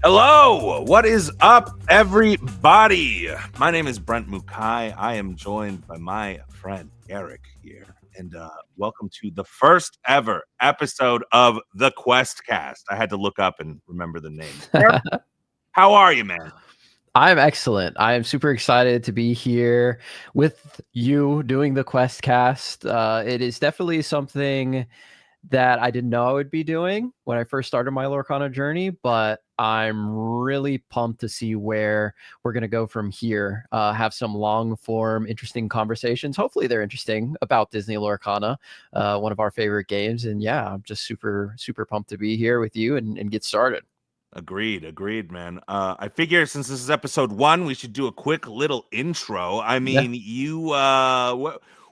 Hello, what is up, everybody? My name is Brent Mukai. I am joined by my friend Garrick here, and welcome to the first ever episode of the QuestCast. I had to look up and remember the name. Garrick, how are you, man? I'm excellent. I am super excited to be here with you doing the QuestCast. It is definitely something that I didn't know I would be doing when I first started my Lorcana journey, but I'm really pumped to see where we're going to go from here. Have some long form, interesting conversations. Hopefully they're interesting about Disney Lorcana, one of our favorite games. And yeah, I'm just super, super pumped to be here with you and get started. Agreed, man. I figure since this is episode 1, we should do a quick little intro. I mean,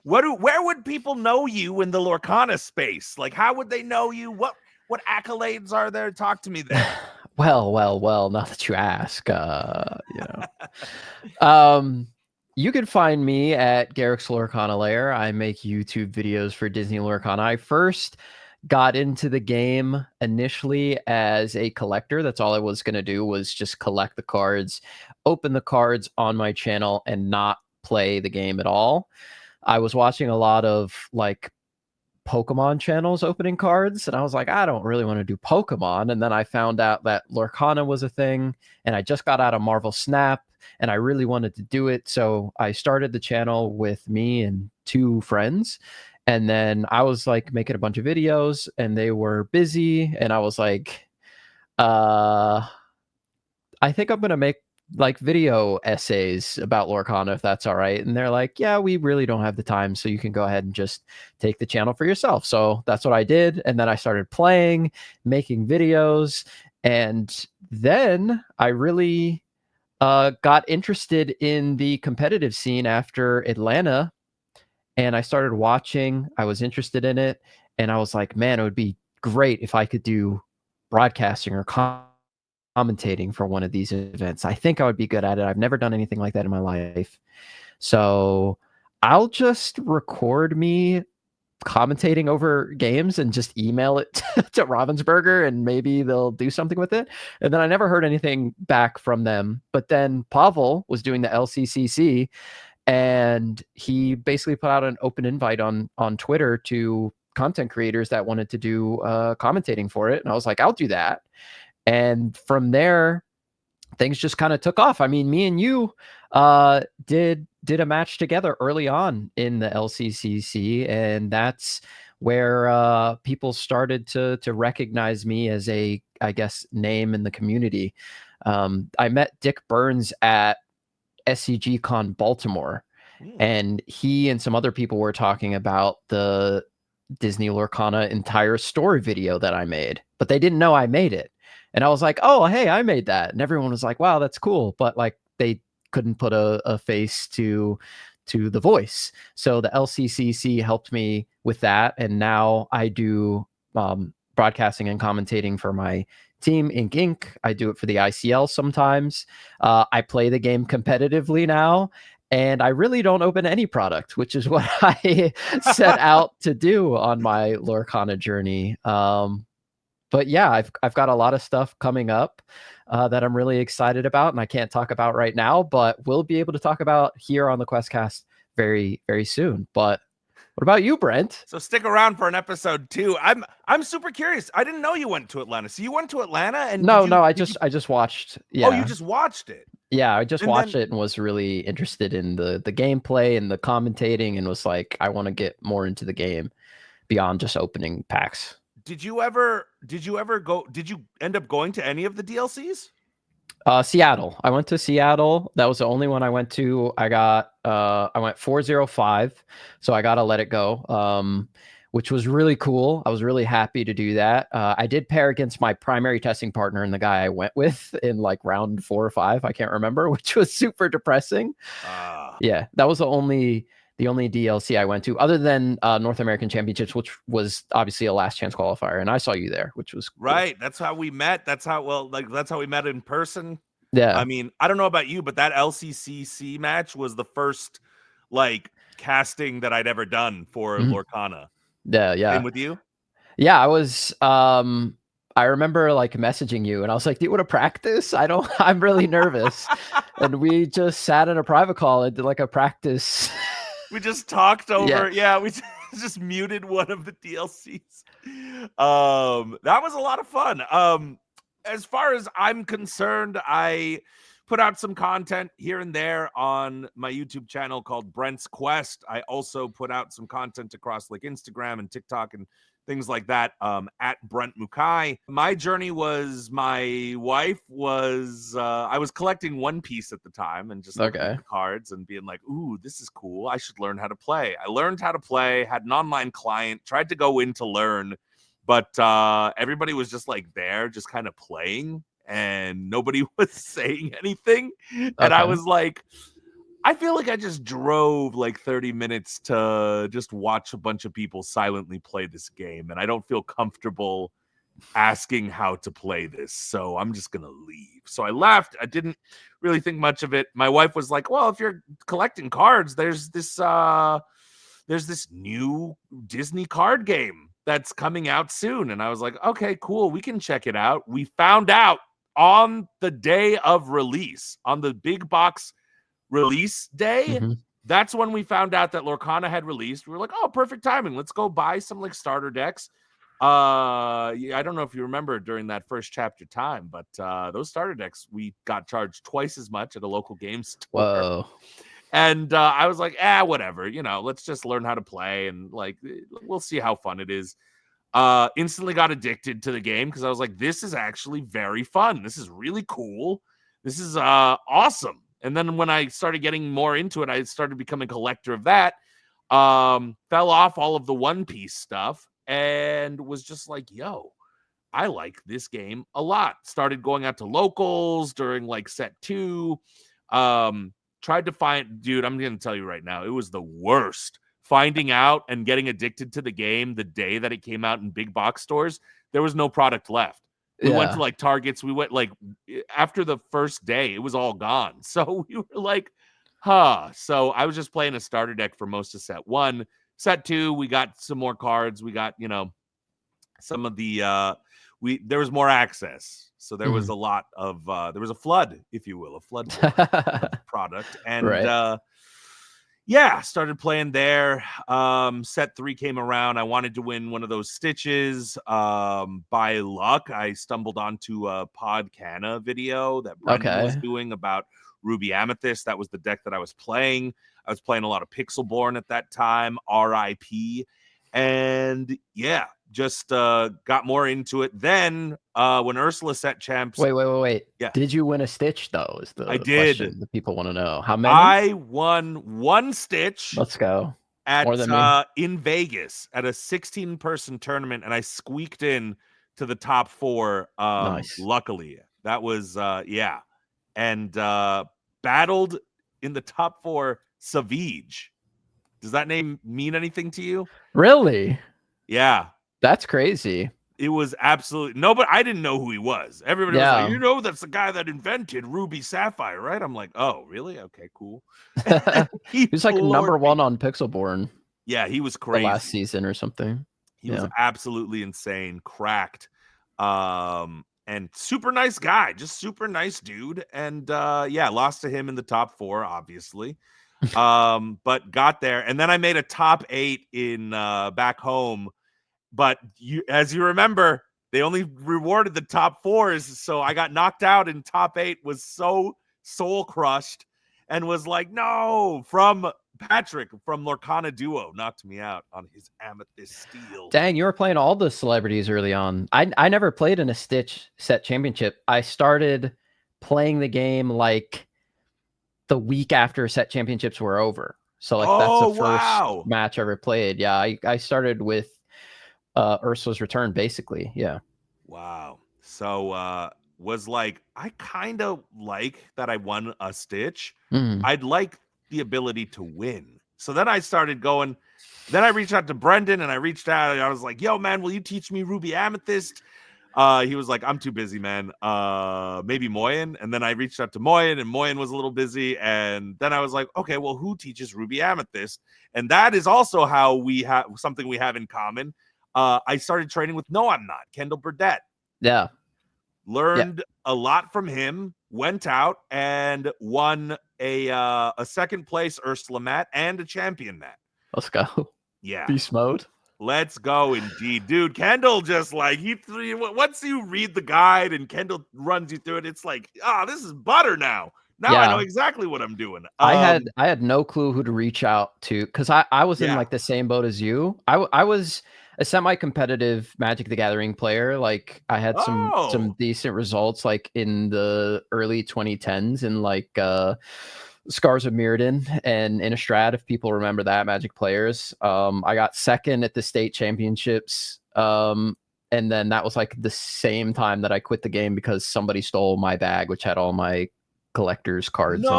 where would people know you in the Lorcana space? Like, how would they know you? What accolades are there? Talk to me there. Well. Now that you ask, you can find me at Garrick's Lorcana Lair. I make YouTube videos for Disney Lorcana. I first got into the game initially as a collector. That's all I was going to do, was just collect the cards, open the cards on my channel, and not play the game at all. I was watching a lot of like Pokemon channels opening cards, and I was like, I don't really want to do Pokemon. And then I found out that Lorcana was a thing, and I just got out of Marvel Snap, and I really wanted to do it. So I started the channel with me and 2 friends. And then I was like making a bunch of videos, and they were busy. And I was like, I think I'm going to make like video essays about Lorcana, if that's all right. And they're like, yeah, we really don't have the time, so you can go ahead and just take the channel for yourself. So that's what I did. And then I started playing, making videos. And then I really got interested in the competitive scene after Atlanta. And I started watching. I was interested in it. And I was like, man, it would be great if I could do broadcasting or commentating for one of these events. I think I would be good at it. I've never done anything like that in my life. So I'll just record me commentating over games and just email it to Ravensburger, and maybe they'll do something with it. And then I never heard anything back from them. But then Pavel was doing the LCCC, and he basically put out an open invite on Twitter to content creators that wanted to do commentating for it. And I was like, I'll do that. And from there, things just kind of took off. I mean, me and you did a match together early on in the LCCC, and that's where people started to recognize me as a, I guess, name in the community. I met Dick Burns at SCG Con Baltimore, and he and some other people were talking about the Disney Lorcana entire story video that I made, but they didn't know I made it. And I was like, oh, hey, I made that. And everyone was like, wow, that's cool. But like, they couldn't put a face to the voice. So the LCCC helped me with that. And now I do broadcasting and commentating for my team, Ink Inc. I do it for the ICL sometimes. I play the game competitively now, and I really don't open any product, which is what I set out to do on my Lorcana journey. But yeah, I've got a lot of stuff coming up that I'm really excited about, and I can't talk about right now, but we'll be able to talk about here on the QuestCast very, very soon. But what about you, Brent? So stick around for an episode 2. I'm super curious. I didn't know you went to Atlanta. So you went to Atlanta, and I just watched. Yeah. Oh, you just watched it. Yeah, I just watched it and was really interested in the gameplay and the commentating, and was like, I want to get more into the game beyond just opening packs. Did you ever go? Did you end up going to any of the DLCs? Seattle. I went to Seattle. That was the only one I went to. I went 405, so I got to let it go, which was really cool. I was really happy to do that. I did pair against my primary testing partner and the guy I went with in like round 4 or 5. I can't remember, which was super depressing. Yeah, that was the only DLC I went to, other than North American Championships, which was obviously a last chance qualifier, and I saw you there, which was cool. Right. That's how we met. That's how we met in person. Yeah. I mean, I don't know about you, but that LCCC match was the first like casting that I'd ever done for Lorcana. Yeah. Same with you? Yeah, I was I remember like messaging you and I was like, do you want to practice? I'm really nervous. And we just sat in a private call and did like a practice. We just talked over. Yeah. We just muted one of the DLCs. That was a lot of fun. As far as I'm concerned, I put out some content here and there on my YouTube channel called Brent's Quest. I also put out some content across like Instagram and TikTok and things like that, at Brent Mukai. My journey was, my wife was, I was collecting One Piece at the time and just looking at the cards and being like, ooh, this is cool. I should learn how to play. I learned how to play, had an online client, tried to go in to learn, but everybody was just like there, just kind of playing, and nobody was saying anything. And I was like, I feel like I just drove like 30 minutes to just watch a bunch of people silently play this game, and I don't feel comfortable asking how to play this, so I'm just gonna leave. So I left. I didn't really think much of it. My wife was like, well, if you're collecting cards, there's this new Disney card game that's coming out soon. And I was like, okay, cool, we can check it out. We found out on the day of release, on the big box release day, that's when we found out that Lorcana had released. We were like, oh, perfect timing. Let's go buy some like starter decks. I don't know if you remember during that first chapter time, but those starter decks, we got charged twice as much at a local game store. Whoa. And I was like, whatever, let's just learn how to play, and like, we'll see how fun it is. Instantly got addicted to the game because I was like, this is actually very fun. This is really cool. This is awesome. And then when I started getting more into it, I started becoming a collector of that. Fell off all of the One Piece stuff and was just like, yo, I like this game a lot. Started going out to locals during like set 2. Tried to find, dude, I'm going to tell you right now, it was the worst. Finding out and getting addicted to the game the day that it came out in big box stores, there was no product left. We went to like Targets. We went like after the first day, it was all gone. So we were like, So I was just playing a starter deck for most of set 1. Set 2, we got some more cards. We got, some of the, there was more access. So there was a lot of, there was a flood, if you will, a flood of product. And started playing there. Set 3 came around. I wanted to win one of those stitches. By luck, I stumbled onto a Podcana video that Brendan was doing about Ruby Amethyst. That was the deck that I was playing. I was playing a lot of Pixelborn at that time, RIP. And just got more into it. Then when Ursula set champs. Wait. Yeah. Did you win a stitch though? Is the question the people want to know. How many? I won 1 stitch. Let's go. At in Vegas at a 16-person tournament, and I squeaked in to the top 4. Nice. Luckily, that was and battled in the top 4 Savage. Does that name mean anything to you? Really? Yeah. That's crazy. It was absolutely no, but I didn't know who he was. Everybody was like, that's the guy that invented Ruby Sapphire, right? I'm like, oh, really? Okay, cool. He was like number 1 on Pixelborn. Yeah, he was crazy. The last season or something. He was absolutely insane, cracked. And super nice guy, just super nice dude. And lost to him in the top 4, obviously. But got there. And then I made a top 8 in back home. But as you remember, they only rewarded the top 4s. So I got knocked out in top 8, was so soul crushed, and was like, no, from Patrick from Lorcana Duo knocked me out on his Amethyst Steel. Dang, you were playing all the celebrities early on. I never played in a Stitch set championship. I started playing the game like the week after set championships were over. So like that's the first match I ever played. Yeah, I started with Ursula's Return, basically. Yeah. Wow. So was like, I kind of like that I won a Stitch. I'd like the ability to win. So then I started going. Then I reached out to Brendan, and I reached out, and I was like, yo, man, will you teach me Ruby Amethyst? He was like, I'm too busy, man. Maybe Moyen. And then I reached out to Moyen, and Moyen was a little busy. And then I was like, okay, well, who teaches Ruby Amethyst? And that is also how we have something we have in common. I started training with No, I'm Not, Kendall Burdett. Yeah. Learned a lot from him, went out and won a second place Ursula mat and a champion mat. Let's go. Yeah. Beast mode. Let's go indeed. Dude, Kendall just like once you read the guide and Kendall runs you through it, it's like, this is butter now. Now I know exactly what I'm doing. I had no clue who to reach out to, because I was in like the same boat as you. I was a semi-competitive Magic the Gathering player. Like I had some decent results like in the early 2010s in like Scars of Mirrodin and Innistrad, if people remember that, Magic players. I got second at the state championships. And then that was like the same time that I quit the game because somebody stole my bag, which had all my collector's cards in it.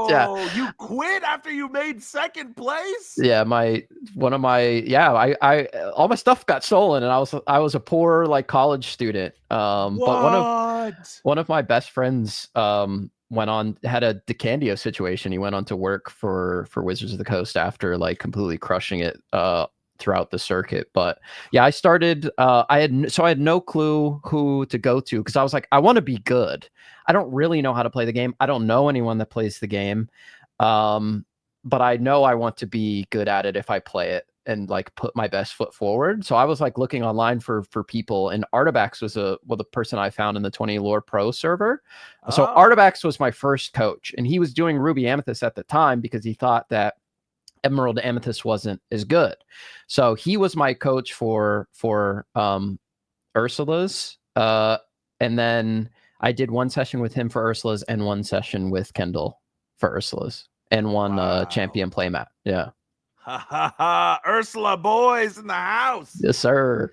Yeah, you quit after you made second place. Yeah, all my stuff got stolen, and I was a poor like college student. But one of my best friends had a Decandio situation. He went on to work for Wizards of the Coast after like completely crushing it throughout the circuit. But yeah, I started I had no clue who to go to, because I was like, I want to be good. I don't really know how to play the game. I don't know anyone that plays the game. But I know I want to be good at it if I play it and like put my best foot forward. So I was like looking online for people, and Artabax was the person I found in the 20 Lore Pro server. So Artabax was my first coach, and he was doing Ruby Amethyst at the time because he thought that Emerald Amethyst wasn't as good. So he was my coach for Ursula's. And then I did one session with him for Ursula's and one session with Kendall for Ursula's, and one champion playmat. Yeah. Ha ha ha! Ursula boys in the house. Yes, sir.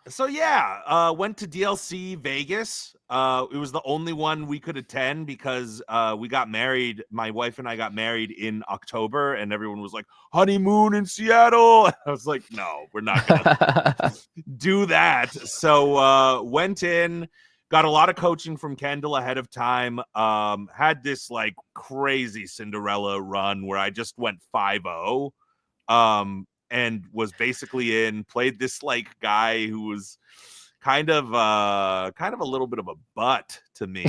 So yeah, went to DLC Vegas. It was the only one we could attend because we got married. My wife and I got married in October, and everyone was like, honeymoon in Seattle. I was like, no, we're not gonna do that. So went in, got a lot of coaching from Kendall ahead of time. Had this like crazy Cinderella run where I just went 5-0. And was basically played this like guy who was kind of a little bit of a butt to me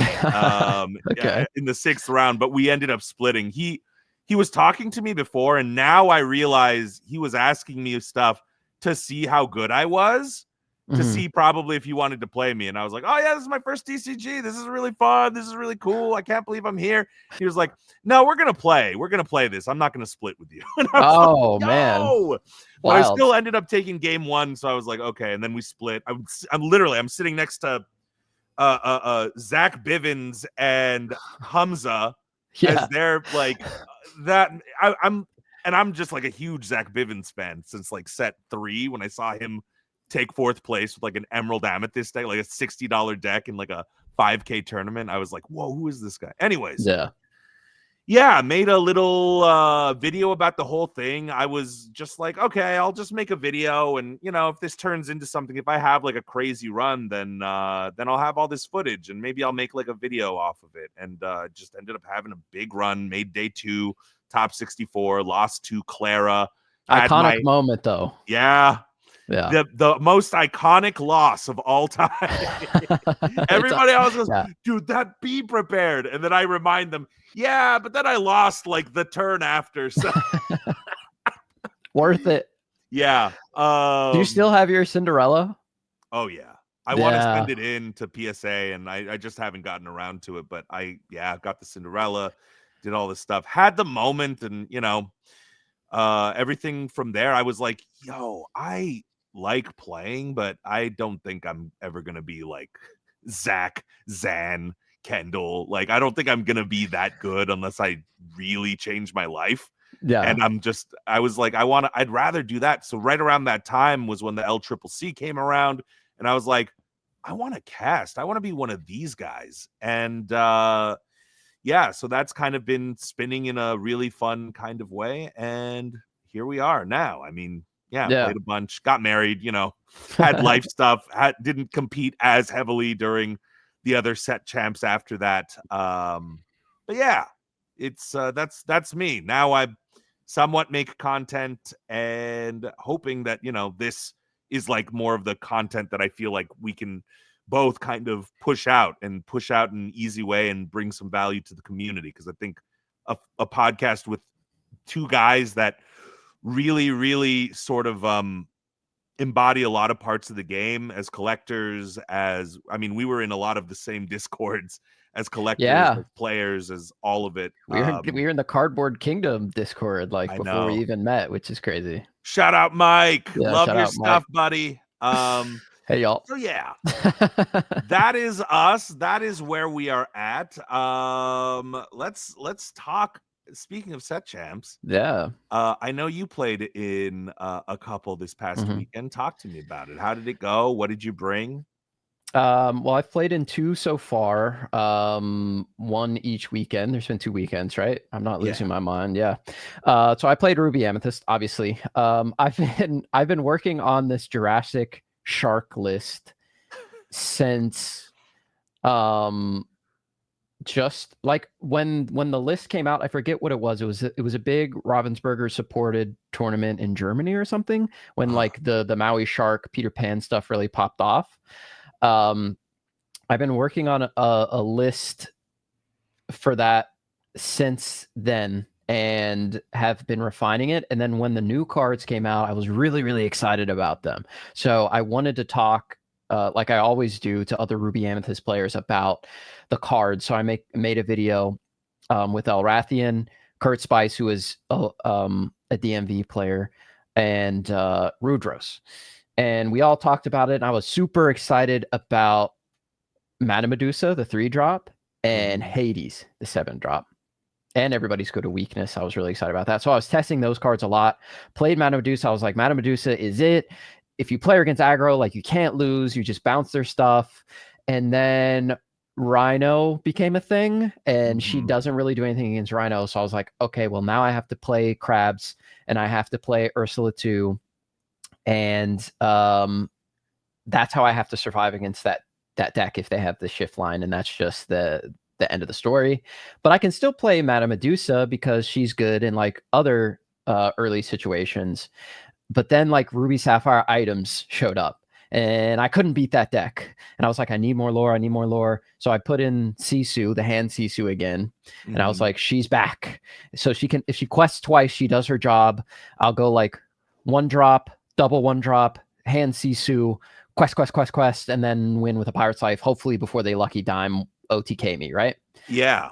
Okay. in the 6th round, but we ended up splitting. He was talking to me before, and now I realize he was asking me stuff to see how good I was, to see probably if he wanted to play me. And I was like, oh yeah, this is my first TCG. This is really fun. This is really cool. I can't believe I'm here. He was like, no, we're going to play. We're going to play this. I'm not going to split with you. Oh, like, man. But I still ended up taking game 1. So I was like, okay. And then we split. I'm sitting next to Zach Bivens and Hamza as they're like that. I'm just like a huge Zach Bivens fan since like set 3 when I saw him take 4th place with like an Emerald Amethyst deck, like a $60 deck in like a 5K tournament. I was like, whoa, who is this guy? Anyways. Yeah, made a little video about the whole thing. I was just like, okay, I'll just make a video, and if this turns into something, if I have like a crazy run, then I'll have all this footage, and maybe I'll make like a video off of it. And just ended up having a big run. Made day 2, top 64, lost to Clara. Iconic moment though. Yeah. The most iconic loss of all time. Everybody else goes, dude, that be prepared. And then I remind them, yeah, but then I lost like the turn after. So worth it. Yeah. Do you still have your Cinderella? Oh yeah. I want to send it in to PSA, and I just haven't gotten around to it. But got the Cinderella, did all this stuff, had the moment, and everything from there. I was like, yo, I like playing, but I don't think I'm ever gonna be like Zach, Zan, Kendall. Like, I don't think I'm gonna be that good unless I really change my life. And I was like, I'd rather do that. So right around that time was when the LCCC came around, and I was like, I want to cast. I want to be one of these guys. And so that's kind of been spinning in a really fun kind of way. And here we are now. I mean, played a bunch, got married, had life stuff, didn't compete as heavily during the other set champs after that. But yeah, it's that's me. Now I somewhat make content and hoping that, this is like more of the content that I feel like we can both kind of push out in an easy way and bring some value to the community. Because I think a podcast with two guys that really sort of embody a lot of parts of the game as collectors, we were in a lot of the same discords as collectors, as players, as all of it. We were in the Cardboard Kingdom Discord before we even met, which is crazy. Shout out Mike. Love your stuff, buddy. Hey y'all. So yeah, that is us. That is where we are at. Let's talk. Speaking of set champs, I know you played in a couple this past weekend. Talk to me about it. How did it go? What did you bring? Well, I've played in 2 so far. 1 each weekend. There's been 2 weekends, right? I'm not losing my mind. Yeah. So I played Ruby Amethyst, obviously. I've been working on this Jurassic Shark list since just like when the list came out. I forget what it was. It was a big Ravensburger supported tournament in Germany or something, when like the Maui Shark Peter Pan stuff really popped off. I've been working on a list for that since then and have been refining it. And then when the new cards came out, I was really excited about them. So I wanted to talk, like I always do, to other Ruby Amethyst players about the cards. So I made a video with Elrathian, Kurt Spice, who is a DMV player, and Rudros. And we all talked about it, and I was super excited about Madame Medusa, the 3-drop, and Hades, the 7-drop. And everybody's go to weakness. I was really excited about that. So I was testing those cards a lot. Played Madame Medusa. I was like, Madame Medusa is it. If you play her against aggro, like, you can't lose. You just bounce their stuff. And then Rhino became a thing, and she doesn't really do anything against Rhino. So I was like, okay, well, now I have to play Crabs, and I have to play Ursula 2. And that's how I have to survive against that deck if they have the shift line, and that's just the end of the story. But I can still play Madame Medusa because she's good in like other early situations. But then like Ruby Sapphire items showed up, and I couldn't beat that deck. And I was like, I need more lore. So I put in Sisu, the hand Sisu again. And I was like, she's back. So she can, if she quests twice, she does her job. I'll go like 1-drop, double 1-drop, hand Sisu, quest, and then win with a Pirate's Life, hopefully before they lucky dime OTK me, right? Yeah.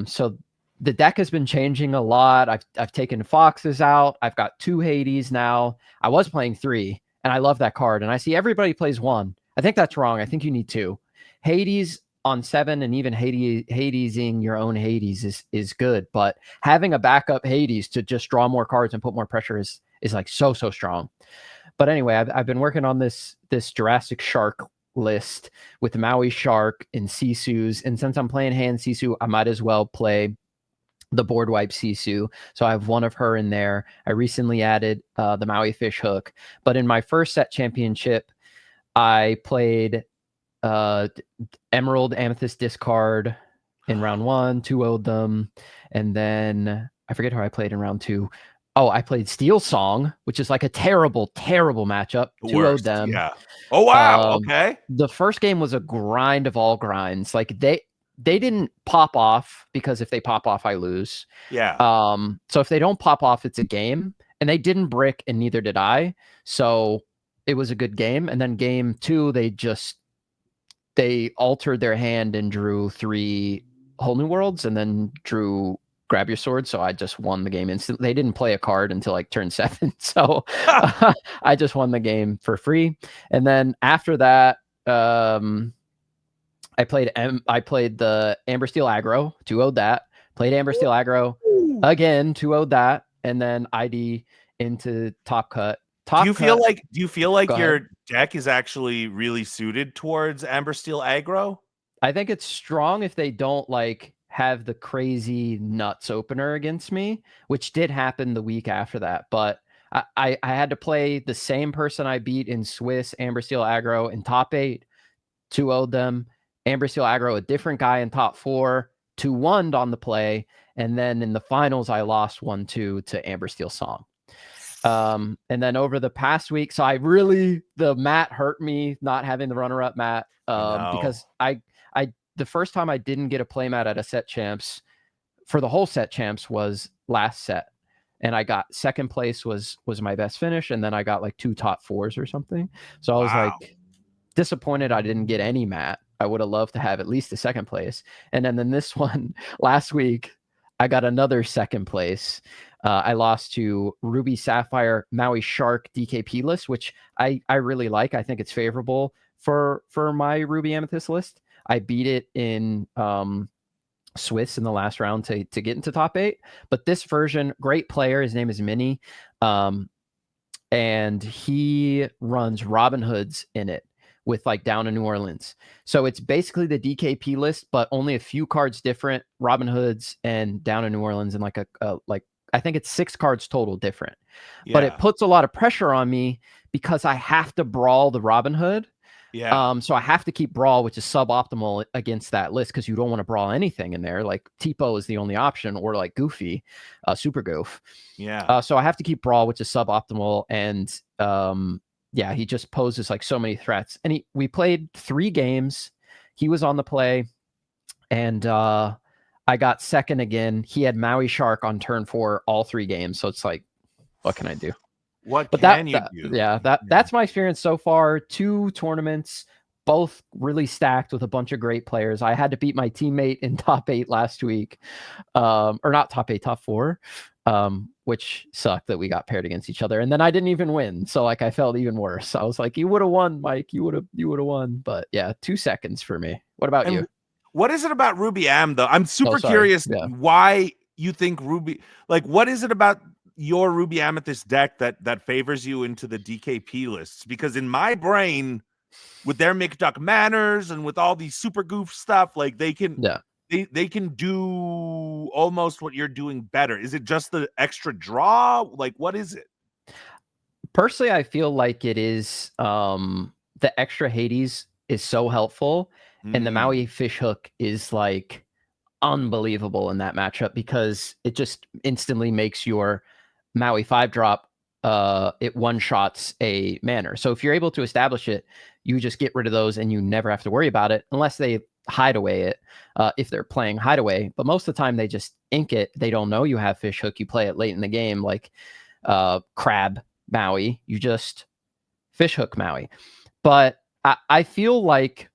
So the deck has been changing a lot. I've taken Foxes out. I've got 2 Hades now. I was playing 3, and I love that card. And I see everybody plays 1. I think that's wrong. I think you need 2. Hades on 7, and even Hadesing your own Hades is good. But having a backup Hades to just draw more cards and put more pressure is like so strong. But anyway, I've been working on this Jurassic Shark list with the Maui Shark and Sisus. And since I'm playing hand Sisu, I might as well play the board wipe Sisu. So I have one of her in there. I recently added the Maui Fish Hook. But in my first set championship, I played Emerald Amethyst Discard in round 1, 2-0'd them. And then I forget who I played in round 2. Oh, I played Steel Song, which is like a terrible matchup. 2-0'd them. Yeah. Oh, wow. Okay. The first game was a grind of all grinds. Like they didn't pop off, because if they pop off, I lose. Yeah. So if they don't pop off, it's a game. And they didn't brick, and neither did I. So it was a good game. And then game 2, they altered their hand and drew 3 whole new worlds, and then drew Grab Your Sword. So I just won the game instantly. They didn't play a card until like turn 7. So I just won the game for free. And then after that, I played the Amber Steel Aggro, 2-0'd that. Played Amber Steel Aggro again, 2-0'd that, and then ID into Top Cut. Do you feel like your deck is actually really suited towards Amber Steel Aggro? I think it's strong if they don't like have the crazy nuts opener against me, which did happen the week after that. But I had to play the same person I beat in Swiss Amber Steel Aggro in top 8, 2-0'd them. Amber Steel Aggro, a different guy in top 4, 2-1'd on the play. And then in the finals, I lost 1-2 to Amber Steel Song. And then over the past week, so the mat hurt me not having the runner-up mat, because the first time I didn't get a playmat at a set champs for the whole set champs was last set, and I got second place was my best finish, and then I got like 2 top 4s or something. So I was like disappointed I didn't get any mat. I would have loved to have at least a second place. And then this one last week, I got another second place. I lost to Ruby Sapphire Maui Shark DKP list, which I really like. I think it's favorable for my Ruby Amethyst list. I beat it in Swiss in the last round to get into top 8. But this version, great player. His name is Minnie. And he runs Robin Hoods in it with like Down in New Orleans. So it's basically the DKP list, but only a few cards different, Robin Hoods and Down in New Orleans, and like I think it's 6 cards total different. Yeah. But it puts a lot of pressure on me because I have to brawl the Robin Hood. Yeah. So I have to keep brawl, which is suboptimal against that list because you don't want to brawl anything in there. Like Tipo is the only option, or like Goofy, Super Goof. Yeah. So I have to keep brawl, which is suboptimal, and yeah, he just poses like so many threats. And we played 3 games. He was on the play, and I got second again. He had Maui Shark on turn 4 all 3 games. So it's like, what can I do? What can you do? Yeah, that's my experience so far. 2 tournaments, both really stacked with a bunch of great players. I had to beat my teammate in top 8 last week, or not top 8, top 4, which sucked that we got paired against each other. And then I didn't even win, so like I felt even worse. I was like, you would have won, Mike. You would have won. But yeah, 2 seconds for me. What about you? What is it about Ruby Am though? I'm super curious why you think Ruby. Like, what is it about your Ruby Amethyst deck that favors you into the DKP lists? Because in my brain, with their McDuck manners and with all these super goof stuff, like they can they can do almost what you're doing better. Is it just the extra draw? Like, what is it? Personally, I feel like it is the extra Hades is so helpful, and the Maui fish hook is like unbelievable in that matchup because it just instantly makes your Maui 5-drop, it one-shots a manner. So if you're able to establish it, you just get rid of those and you never have to worry about it unless they hideaway it, if they're playing hideaway. But most of the time they just ink it. They don't know you have fish hook. You play it late in the game like crab Maui. You just fish hook Maui. But I feel like,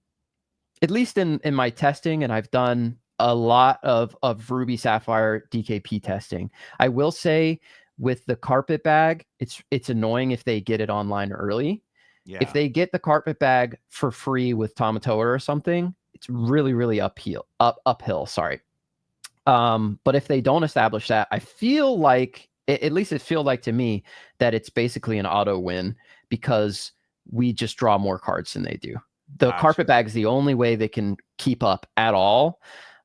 at least in my testing, and I've done a lot of Ruby Sapphire DKP testing, I will say, with the carpet bag, it's annoying if they get it online early. Yeah. If they get the carpet bag for free with Tamatoa or something, it's really uphill. Sorry. But if they don't establish that, I feel like, at least it feels like to me, that it's basically an auto win because we just draw more cards than they do. The carpet bag is the only way they can keep up at all.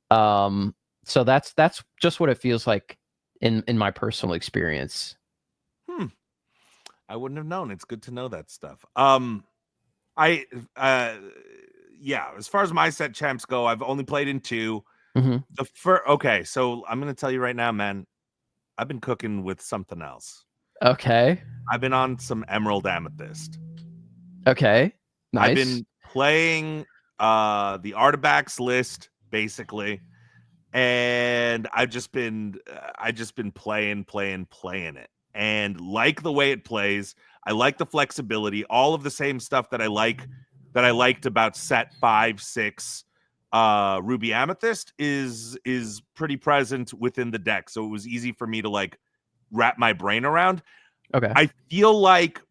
So that's just what it feels like in my personal experience. I wouldn't have known. It's good to know that stuff. Yeah, as far as my set champs go, I've only played in 2. Okay, so I'm gonna tell you right now, man, I've been cooking with something else. Okay. I've been on some Emerald Amethyst. Okay. Nice. I've been playing the Artifacts list, basically. And I've just been playing it, and like the way it plays. I like the flexibility, all of the same stuff that I liked about set 5, 6 Ruby Amethyst is pretty present within the deck, so it was easy for me to like wrap my brain around. Okay. I feel like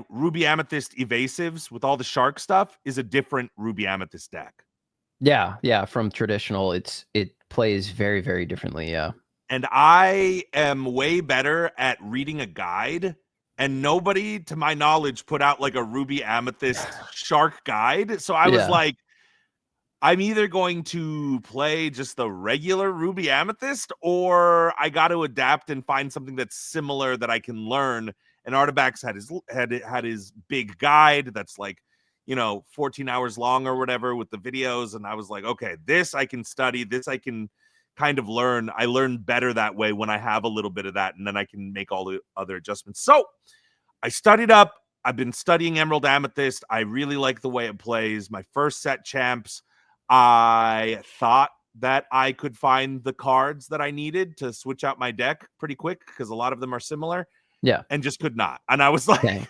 Ruby Amethyst Evasives with all the shark stuff is a different Ruby Amethyst deck. Yeah. From traditional, it plays very, very differently. Yeah. And I am way better at reading a guide, and nobody, to my knowledge, put out like a Ruby Amethyst shark guide. So I was like, I'm either going to play just the regular Ruby Amethyst, or I got to adapt and find something that's similar that I can learn. And Artifacts had his big guide that's like, 14 hours long or whatever with the videos. And I was like, okay, this I can study, this I can kind of learn. I learn better that way when I have a little bit of that, and then I can make all the other adjustments. So I studied up. I've been studying Emerald Amethyst. I really like the way it plays. My first set champs, I thought that I could find the cards that I needed to switch out my deck pretty quick because a lot of them are similar. Yeah. And just could not. And I was like, Dang.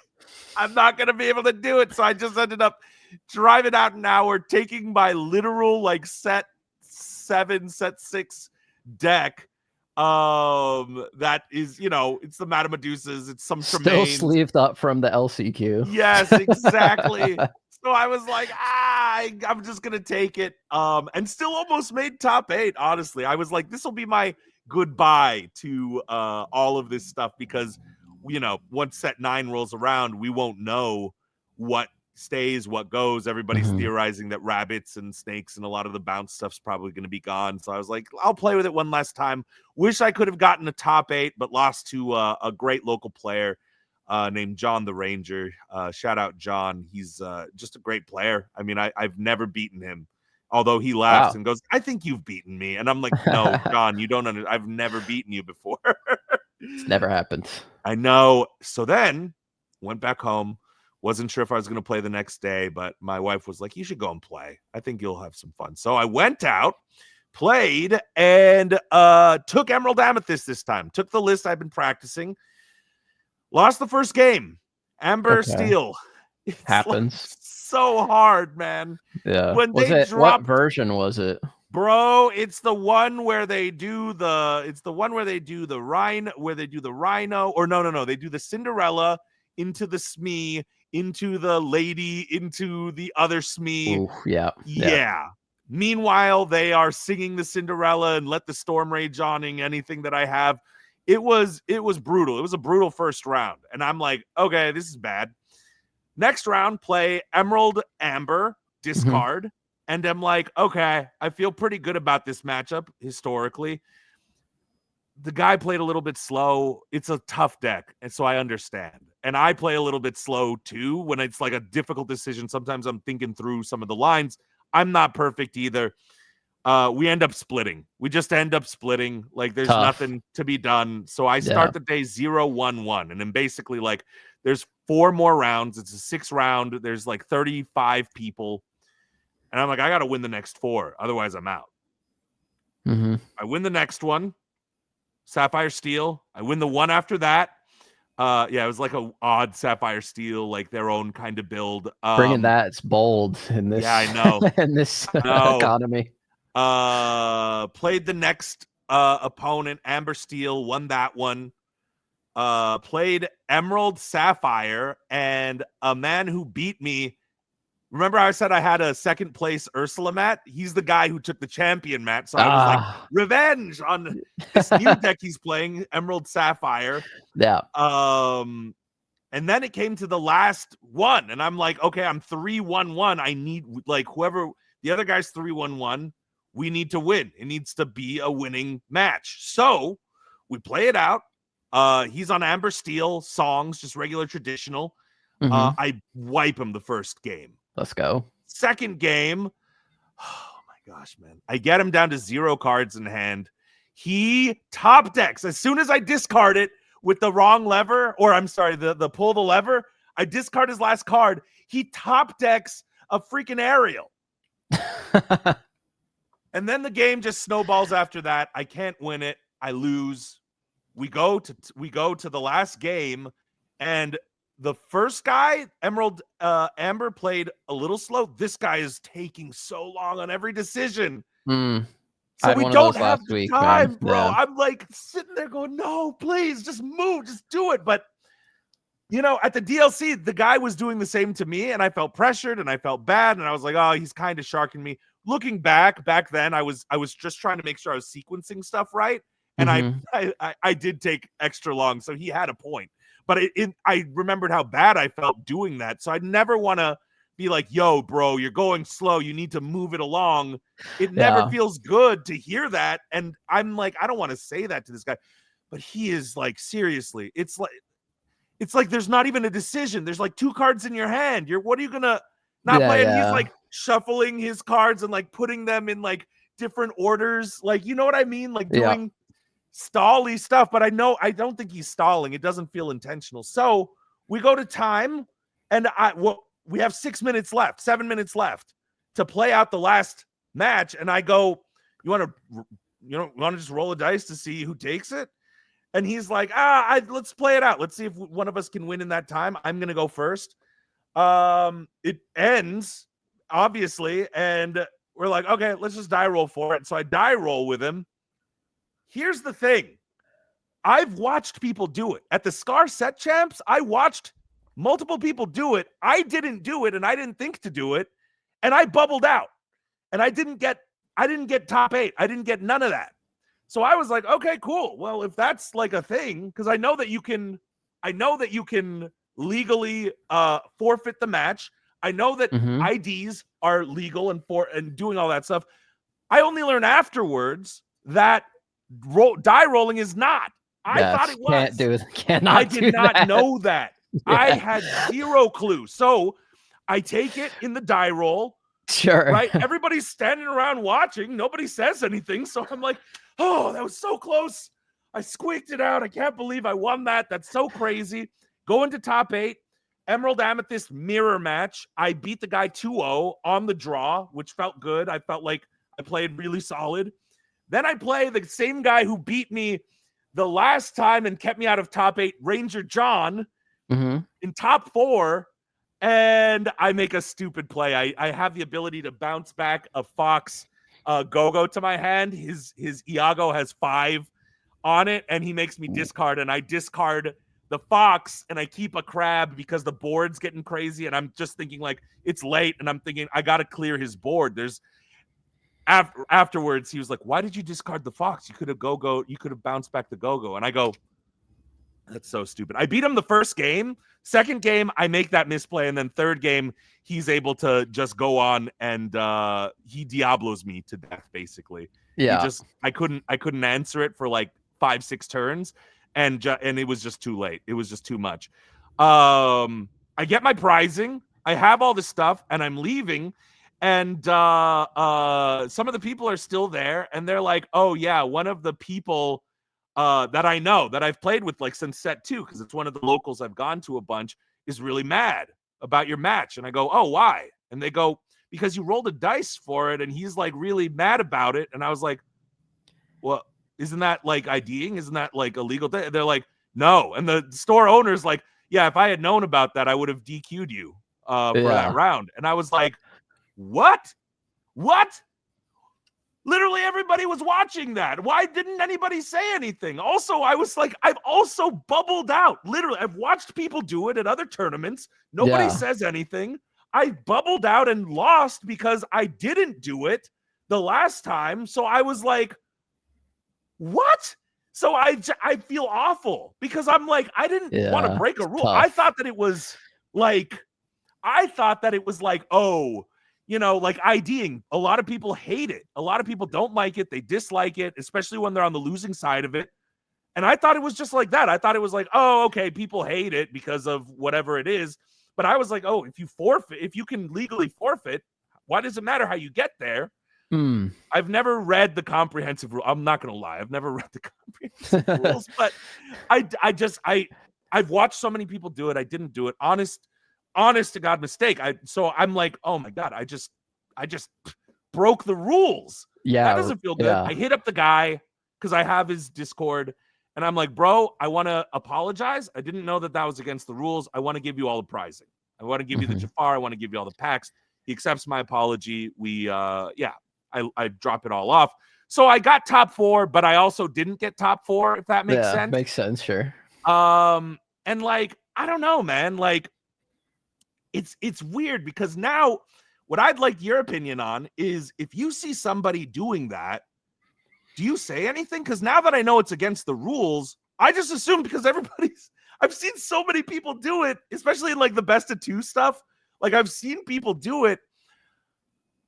I'm not going to be able to do it. So I just ended up driving out an hour, taking my literal like set 7, set 6 deck. That is, you know, it's the Madame Medusas, it's some Still Tremaines. sleeved up from the LCQ. Yes, exactly. So I was like, I'm just gonna take it. And still almost made top 8. Honestly, I was like, this will be my goodbye to all of this stuff because, you know, once set 9 rolls around, we won't know what stays, what goes. Everybody's theorizing that rabbits and snakes and a lot of the bounce stuff's probably going to be gone. So I was like, I'll play with it one last time. Wish I could have gotten a top 8, but lost to a great local player named John the Ranger. Shout out John. He's just a great player. I mean, I've never beaten him, although he laughs and goes, I think you've beaten me. And I'm like, no, John, you don't understand. I've never beaten you before. It's never happened. I know. So then went back home. Wasn't sure if I was going to play the next day, but my wife was like, you should go and play. I think you'll have some fun. So I went out, played, and took Emerald Amethyst this time. Took the list I've been practicing. Lost the first game. Amber Steel. It's happens. Like so hard, man. Yeah. When what version was it? Bro, it's the one where they do the rhino, or no. They do the Cinderella into the Smee, into the lady, into the other Smee. Ooh, yeah. Meanwhile, they are singing the Cinderella and Let the Storm Rage Awning, anything that I have. It was brutal. It was a brutal first round. And I'm like, okay, this is bad. Next round, play Emerald Amber, discard. And I'm like, okay, I feel pretty good about this matchup historically. The guy played a little bit slow. It's a tough deck, and so I understand. And I play a little bit slow too when it's like a difficult decision. Sometimes I'm thinking through some of the lines. I'm not perfect either. We end up splitting. We just end up splitting. Like there's nothing to be done. So I start the day 0-1-1. And then basically like there's 4 more rounds. It's a 6 round. There's like 35 people. And I'm like, I got to win the next 4. Otherwise, I'm out. I win the next one. Sapphire Steel. I win the one after that. It was like a odd Sapphire Steel, like their own kind of build. Bringing that's bold in this. Yeah, I know. In this economy. Played the next opponent, Amber Steel, won that one. Played Emerald Sapphire, and a man who beat me. Remember how I said I had a second place Ursula mat? He's the guy who took the champion mat. So I was like, revenge on this new deck he's playing, Emerald Sapphire. Yeah. And then it came to the last one. And I'm like, okay, I'm 3-1-1. I need like whoever the other guy's 3-1-1. We need to win. It needs to be a winning match. So we play it out. He's on Amber Steel songs, just regular traditional. I wipe him the first game. Let's go. Second game. Oh my gosh, man. I get him down to 0 cards in hand. He top decks. As soon as I discard it with the wrong lever, or I'm sorry, the pull the lever, I discard his last card. He top decks a freaking Ariel. And then the game just snowballs after that. I can't win it. I lose. We go to the last game, and the first guy, Emerald Amber, played a little slow. This guy is taking so long on every decision. So we don't have the time, bro. Yeah. I'm like sitting there going, no, please, just move, just do it. But, you know, at the DLC, the guy was doing the same to me, and I felt pressured, and I felt bad, and I was like, oh, he's kind of sharking me. Looking back then, I was just trying to make sure I was sequencing stuff right, and I did take extra long, so he had a point. But I remembered how bad I felt doing that. So I'd never want to be like, yo, bro, you're going slow. You need to move it along. It never feels good to hear that. And I'm like, I don't want to say that to this guy. But he is like, seriously, it's like there's not even a decision. There's like 2 cards in your hand. What are you going to not play? And he's like shuffling his cards and like putting them in like different orders. Like, you know what I mean? Like doing stally stuff, but I don't think he's stalling. It doesn't feel intentional. So we go to time, and we have 7 minutes left to play out the last match. And I go, you want to just roll a dice to see who takes it? And he's like, let's play it out. Let's see if one of us can win in that time. I'm going to go first. It ends, obviously, and we're like, okay, let's just die roll for it. So I die roll with him. Here's the thing. I've watched people do it. At the Scar Set Champs, I watched multiple people do it. I didn't do it, and I didn't think to do it, and I bubbled out. And I didn't get top 8. I didn't get none of that. So I was like, okay, cool. Well, if that's like a thing, because I know that you can legally forfeit the match. I know that IDs are legal and doing all that stuff. I only learned afterwards that die rolling is not. I thought it was. I did not know that. Yeah. I had zero clue. So I take it in the die roll. Sure. Right? Everybody's standing around watching. Nobody says anything. So I'm like, oh, that was so close. I squeaked it out. I can't believe I won that. That's so crazy. Go into top 8. Emerald Amethyst mirror match. I beat the guy 2-0 on the draw, which felt good. I felt like I played really solid. Then I play the same guy who beat me the last time and kept me out of top 8, Ranger John, in top 4. And I make a stupid play. I have the ability to bounce back a Fox go-go to my hand. His Iago has 5 on it, and he makes me discard, and I discard the Fox, and I keep a crab because the board's getting crazy, and I'm just thinking, like, it's late, and I'm thinking, I got to clear his board. Afterwards, he was like, why did you discard the Fox? You could have you could have bounced back the go-go. And I go, that's so stupid. I beat him the first game. Second game, I make that misplay, and then third game, he's able to just go on, and he Diablos me to death, basically. Yeah. I couldn't answer it for like 5-6 turns, and it was just too late. It was just too much. I get my prizing. I have all this stuff, and I'm leaving, and some of the people are still there, and they're like, oh yeah, one of the people that I know that I've played with like since set 2, because it's one of the locals I've gone to a bunch, is really mad about your match. And I go, oh, why? And they go, because you rolled a dice for it, and he's like really mad about it. And I was like, well, isn't that like IDing? Isn't that like illegal? They're like, no. And the store owner's like, yeah, if I had known about that, I would have DQ'd you for that round. And I was like, what? Literally everybody was watching that. Why didn't anybody say anything? Also, I was like, I've also bubbled out. Literally, I've watched people do it at other tournaments. Nobody says anything. I bubbled out and lost because I didn't do it the last time. So I was like, what? So I feel awful because I'm like, I didn't want to break a rule. Tough. I thought that it was like, oh, you know, like IDing. A lot of people hate it. A lot of people don't like it. They dislike it, especially when they're on the losing side of it. And I thought it was just like that. I thought it was like, oh, okay, people hate it because of whatever it is. But I was like, oh, if you can legally forfeit, why does it matter how you get there? I've never read the comprehensive rule. I'm not going to lie. I've never read the comprehensive rules, but I've watched so many people do it. I didn't do it. Honest to God mistake. So I'm like, oh my God, I just broke the rules. Yeah. That doesn't feel good. I hit up the guy because I have his Discord, and I'm like, bro, I want to apologize. I didn't know that was against the rules. I want to give you all the prizing. I want to give you the Jafar. I want to give you all the packs. He accepts my apology. I drop it all off. So I got top 4, but I also didn't get top 4, if that makes sense. Makes sense, sure. And like, I don't know, man. Like, it's weird because now what I'd like your opinion on is if you see somebody doing that, do you say anything? Because now that I know it's against the rules, I just assume because I've seen so many people do it, especially in like the best of 2 stuff. Like I've seen people do it,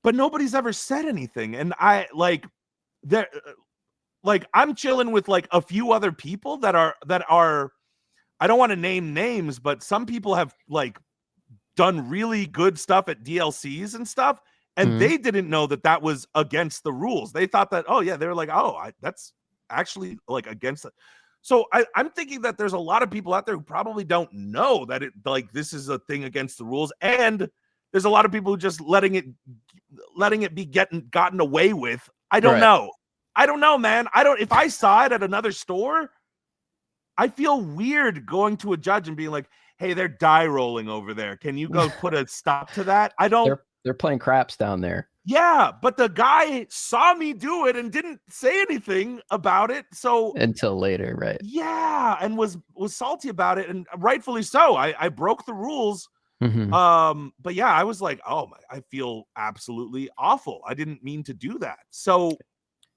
but nobody's ever said anything. And I'm chilling with like a few other people that are, I don't want to name names, but some people have like done really good stuff at DLCs and stuff. And they didn't know that that was against the rules. They thought that, oh yeah, they were like, oh, that's actually like against it. So I'm thinking that there's a lot of people out there who probably don't know that it like this is a thing against the rules, and there's a lot of people who just letting it be gotten away with. I don't know. I don't know, man. If I saw it at another store, I feel weird going to a judge and being like, hey, they're die rolling over there. Can you go put a stop to that? I don't. They're playing craps down there. Yeah, but the guy saw me do it and didn't say anything about it. So until later, right? Yeah, and was salty about it, and rightfully so. I broke the rules. But yeah, I was like, oh my, I feel absolutely awful. I didn't mean to do that. So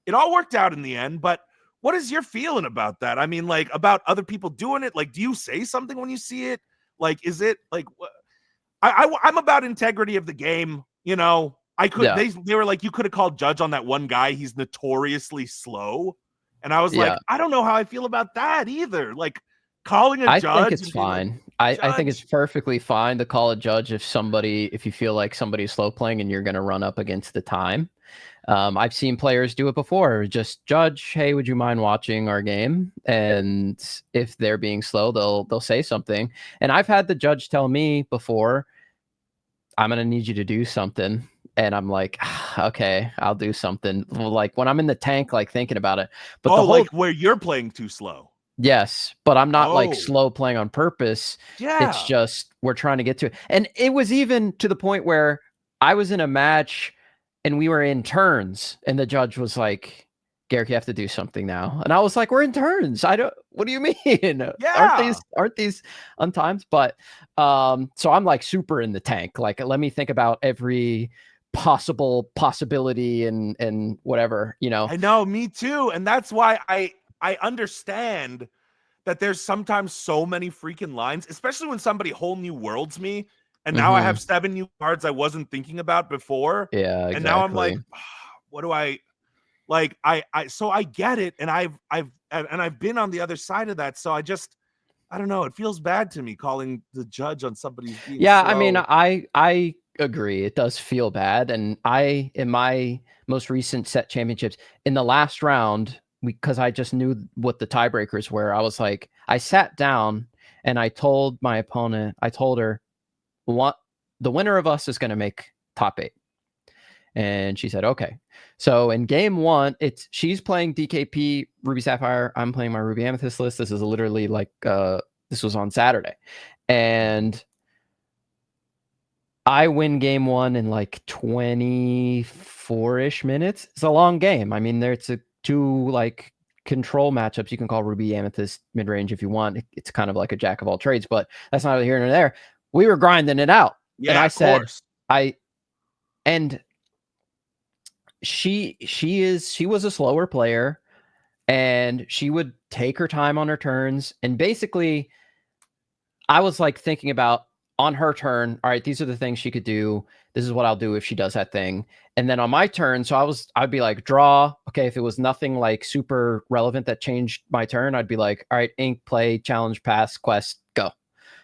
it all worked out in the end. But what is your feeling about that? I mean, like about other people doing it. Like, do you say something when you see it? Like, is it like I'm about integrity of the game, you know? I could. Yeah. They were like, you could have called judge on that one guy. He's notoriously slow, and I was like, I don't know how I feel about that either. Like calling a judge. I think it's fine. Like, I think it's perfectly fine to call a judge if you feel like somebody's slow playing and you're going to run up against the time. I've seen players do it before. Just judge, hey, would you mind watching our game? And if they're being slow, they'll say something. And I've had the judge tell me before, I'm going to need you to do something. And I'm like, okay, I'll do something. Like when I'm in the tank, like thinking about it. But like where you're playing too slow. Yes, but I'm not like slow playing on purpose. Yeah. It's just we're trying to get to it. And it was even to the point where I was in a match and we were in turns and the judge was like, Garrick, you have to do something now. And I was like, we're in turns. What do you mean? Yeah. Aren't these untimed? But so I'm like super in the tank. Like, let me think about every possibility and whatever, you know. I know, me too. And that's why I understand that there's sometimes so many freaking lines, especially when somebody whole new worlds me. And now I have 7 new cards I wasn't thinking about before. Yeah, exactly. And now I'm like, what do I like? So I get it. And I've been on the other side of that. So I don't know. It feels bad to me calling the judge on somebody's being slow. I mean, I agree. It does feel bad. And in my most recent set championships, in the last round, because I just knew what the tiebreakers were, I was like, I sat down and I told my opponent, I told her, the winner of us is going to make top 8. And she said, okay. So in game 1, she's playing DKP Ruby Sapphire. I'm playing my Ruby Amethyst list. This is literally like, this was on Saturday. And I win game 1 in like 24-ish minutes. It's a long game. I mean, it's 2 like control matchups. You can call Ruby Amethyst mid-range if you want. It's kind of like a jack of all trades, but that's not here nor there. We were grinding it out. Yeah, and I said, course. She was a slower player and she would take her time on her turns. And basically I was like thinking about on her turn, all right, these are the things she could do. This is what I'll do if she does that thing. And then on my turn, so I'd be like, draw. Okay, if it was nothing like super relevant that changed my turn, I'd be like, all right, ink, play, challenge, pass, quest, go.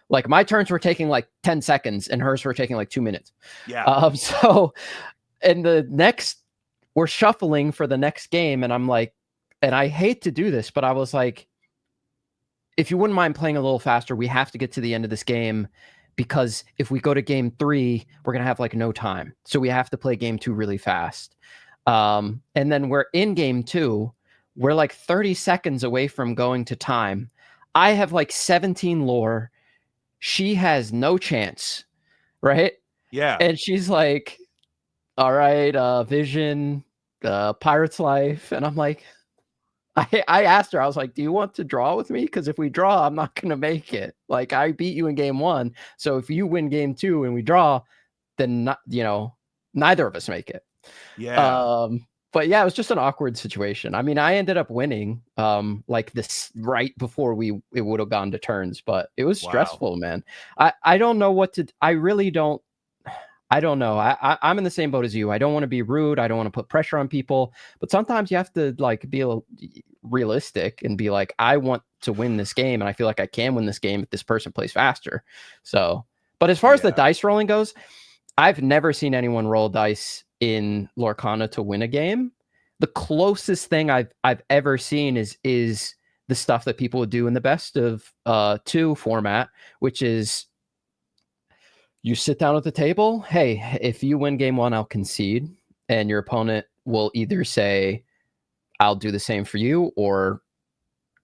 Like my turns were taking like 10 seconds and hers were taking like 2 minutes. Yeah. So in the next, we're shuffling for the next game. And I'm like, and I hate to do this, but I was like, if you wouldn't mind playing a little faster, we have to get to the end of this game, because if we go to game 3, we're going to have like no time. So we have to play game 2 really fast. And then we're in game 2. We're like 30 seconds away from going to time. I have like 17 lore. She has no chance, right? Yeah. And she's like, all right, Vision, Pirate's Life. And I'm like, I asked her, I was like, do you want to draw with me? Because if we draw, I'm not going to make it. Like, I beat you in game 1. So if you win game 2 and we draw, then, neither of us make it. Yeah. But yeah, it was just an awkward situation. I mean, I ended up winning like this right before it would have gone to turns, but it was stressful, man. I don't know what to, I really don't. I don't know. I'm in the same boat as you. I don't want to be rude. I don't want to put pressure on people, but sometimes you have to like be realistic and be like, I want to win this game. And I feel like I can win this game if this person plays faster. So, but as far as the dice rolling goes, I've never seen anyone roll dice in Lorcana to win a game. The closest thing I've ever seen is the stuff that people would do in the best of 2 format, which is you sit down at the table. Hey, if you win game 1, I'll concede, and your opponent will either say, "I'll do the same for you," or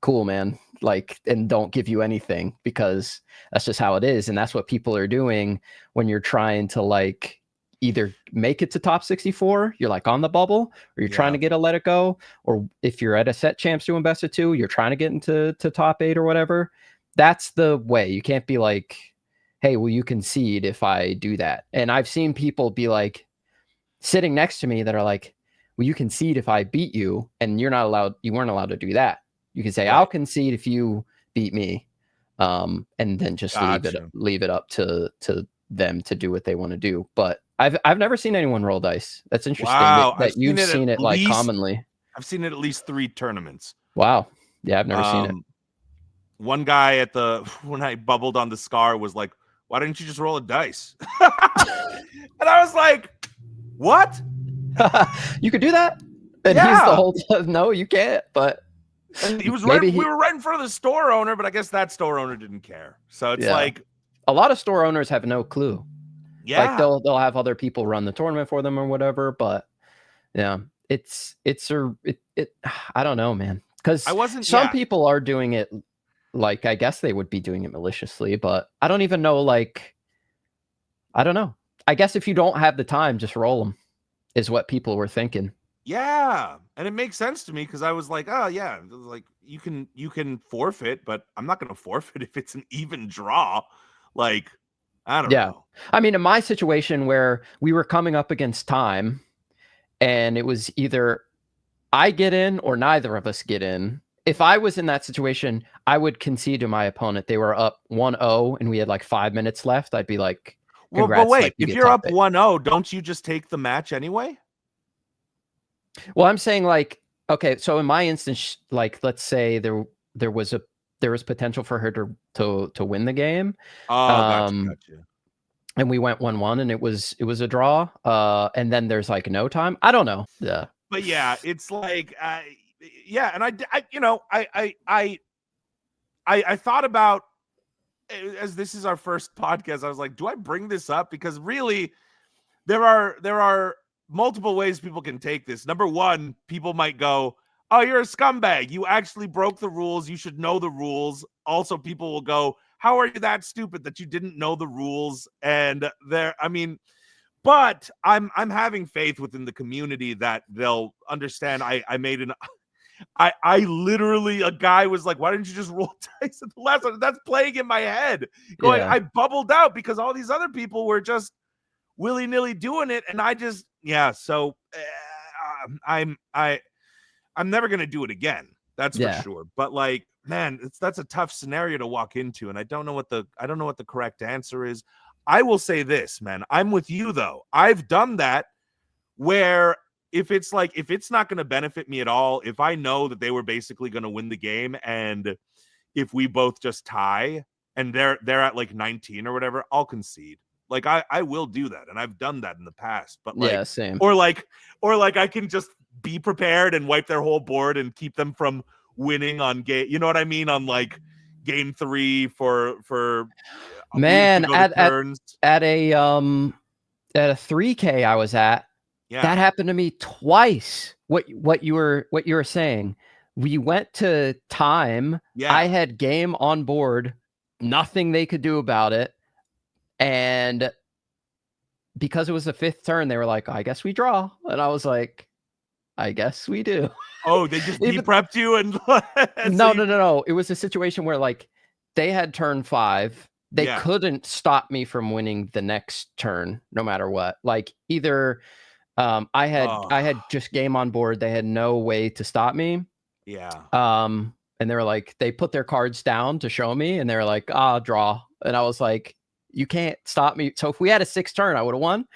"Cool, man," like, and don't give you anything, because that's just how it is. And that's what people are doing when you're trying to like either make it to top 64, you're like on the bubble, or you're trying to get a let it go, or if you're at a set champs doing best of 2, you're trying to get into top 8 or whatever. That's the way. You can't be like, hey, will you concede if I do that? And I've seen people be like sitting next to me that are like, will you concede if I beat you? And you weren't allowed to do that. You can say, I'll concede if you beat me, and then just leave it up to them to do what they want to do. But I've never seen anyone roll dice. That's interesting. Wow, that you've seen it like commonly. I've seen it at least 3 tournaments. Wow. Yeah, I've never seen it. One guy when I bubbled on the Scar was like, why didn't you just roll a dice? And I was like, what? You could do that? And he's the whole time, no, you can't. But and he was we were right in front of the store owner, but I guess that store owner didn't care. So it's like a lot of store owners have no clue. Yeah, like they'll have other people run the tournament for them or whatever. But yeah, it's I don't know, man. Because some people are doing it. Like, I guess they would be doing it maliciously, but I don't even know. Like, I don't know. I guess if you don't have the time, just roll them, is what people were thinking. Yeah, and it makes sense to me, because I was like, oh yeah, like you can forfeit, but I'm not going to forfeit if it's an even draw. Like, I don't know. I mean, in my situation where we were coming up against time, and it was either I get in or neither of us get in. If I was in that situation, I would concede to my opponent. They were up 1-0 and we had like 5 minutes left. I'd be like, well, but wait, like, if you're up 1-0, don't you just take the match anyway? Well, I'm saying, like, okay, so in my instance, like, let's say there was potential for her to win the game. Oh, gotcha. And we went 1-1 and it was a draw. And then there's like no time. I don't know. Yeah. But yeah, it's like yeah, and I thought about, as this is our first podcast, I was like, do I bring this up? Because really, there are multiple ways people can take this. Number one, people might go, oh, you're a scumbag. You actually broke the rules. You should know the rules. Also, people will go, how are you that stupid that you didn't know the rules? And but I'm having faith within the community that they'll understand. I literally, a guy was like, why didn't you just roll dice at the last one? That's playing in my head. Going, I bubbled out because all these other people were just willy-nilly doing it. And I just, so I'm never going to do it again. That's for sure. But like, man, that's a tough scenario to walk into. And I don't know what the correct answer is. I will say this, man. I'm with you though. I've done that where if it's not going to benefit me at all, if I know that they were basically going to win the game, and if we both just tie and they're at like 19 or whatever, I'll concede. Like I will do that, and I've done that in the past. But like, same. Or like I can just be prepared and wipe their whole board and keep them from winning on game. You know what I mean? On like game 3 for man at a 3K I was at. Yeah. That happened to me twice. What you were saying. We went to time. Yeah. I had game on board. Nothing they could do about it. And because it was the 5th turn, they were like, I guess we draw. And I was like, I guess we do. Oh, they just prepped you and No. It was a situation where like they had turn 5. They couldn't stop me from winning the next turn, no matter what. Like either I had just game on board. They had no way to stop me. Yeah. And they were like, they put their cards down to show me, and they were like, draw. And I was like, you can't stop me. So if we had a 6th turn, I would have won.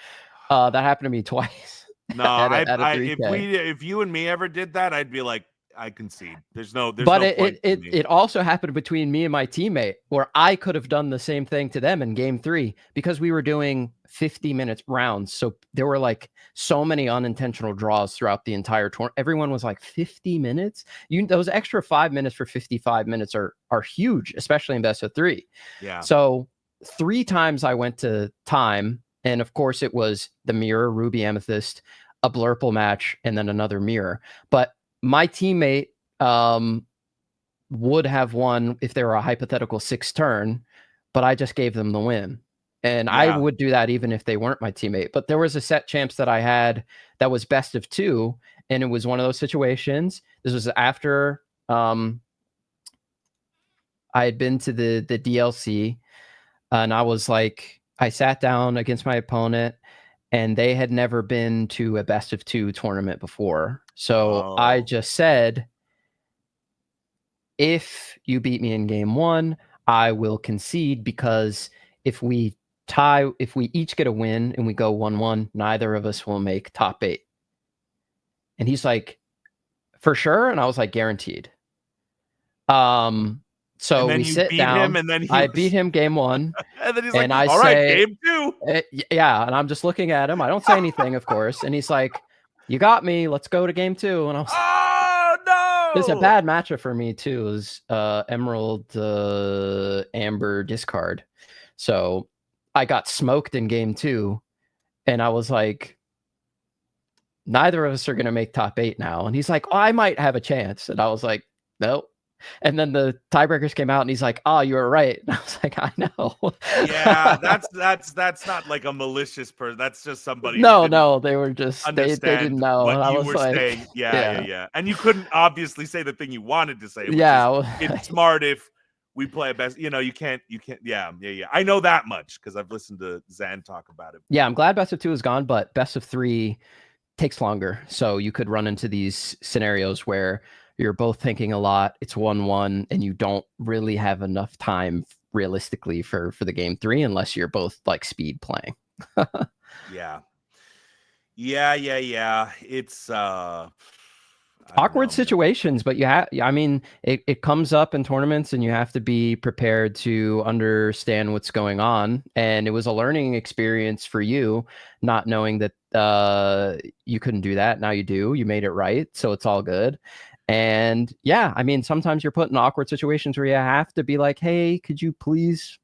That happened to me twice. No, if you and me ever did that, I'd be like, I concede. There's no but point to me. it also happened between me and my teammate where I could have done the same thing to them in game 3 because we were doing 50-minute rounds. So there were like so many unintentional draws throughout the entire tournament. Everyone was like 50 minutes. Those extra 5 minutes for 55 minutes are huge, especially in best of 3. Yeah. So 3 times I went to time, and of course it was the mirror, Ruby Amethyst, a Blurple match, and then another mirror. But my teammate would have won if they were a hypothetical 6 turn, but I just gave them the win. And I would do that even if they weren't my teammate. But there was a set champs that I had that was best of 2, and it was one of those situations. This was after I had been to the DLC, and I was like, I sat down against my opponent, and they had never been to a best of 2 tournament before. So I just said, if you beat me in game 1, I will concede, because if we each get a win and we go 1-1, neither of us will make top 8. And he's like, for sure? And I was like, guaranteed. So we sit down, and then I beat him game 1. And then he's and like, I all say, right, game 2. Yeah, and I'm just looking at him. I don't say anything, of course. And he's like, you got me. Let's go to game 2. And I was like, oh, no. It's a bad matchup for me, too. It was Emerald Amber discard. So I got smoked in game 2. And I was like, neither of us are going to make top 8 now. And he's like, oh, I might have a chance. And I was like, nope. And then the tiebreakers came out, and he's like, "Oh, you were right." And I was like, "I know." Yeah, that's not like a malicious person. That's just somebody. No, they were just they didn't know what I you was were like, saying. Yeah. And you couldn't obviously say the thing you wanted to say. It's smart if we play a best. You can't. Yeah. I know that much because I've listened to Zan talk about it. Yeah, I'm glad best of 2 is gone, but best of 3 takes longer. So you could run into these scenarios where you're both thinking a lot, it's 1-1, and you don't really have enough time realistically for the game 3 unless you're both like speed playing. Yeah. It's awkward situations, but it comes up in tournaments, and you have to be prepared to understand what's going on. And it was a learning experience for you, not knowing that you couldn't do that. Now you do. You made it right, so it's all good. And sometimes you're put in awkward situations where you have to be like, hey, could you please,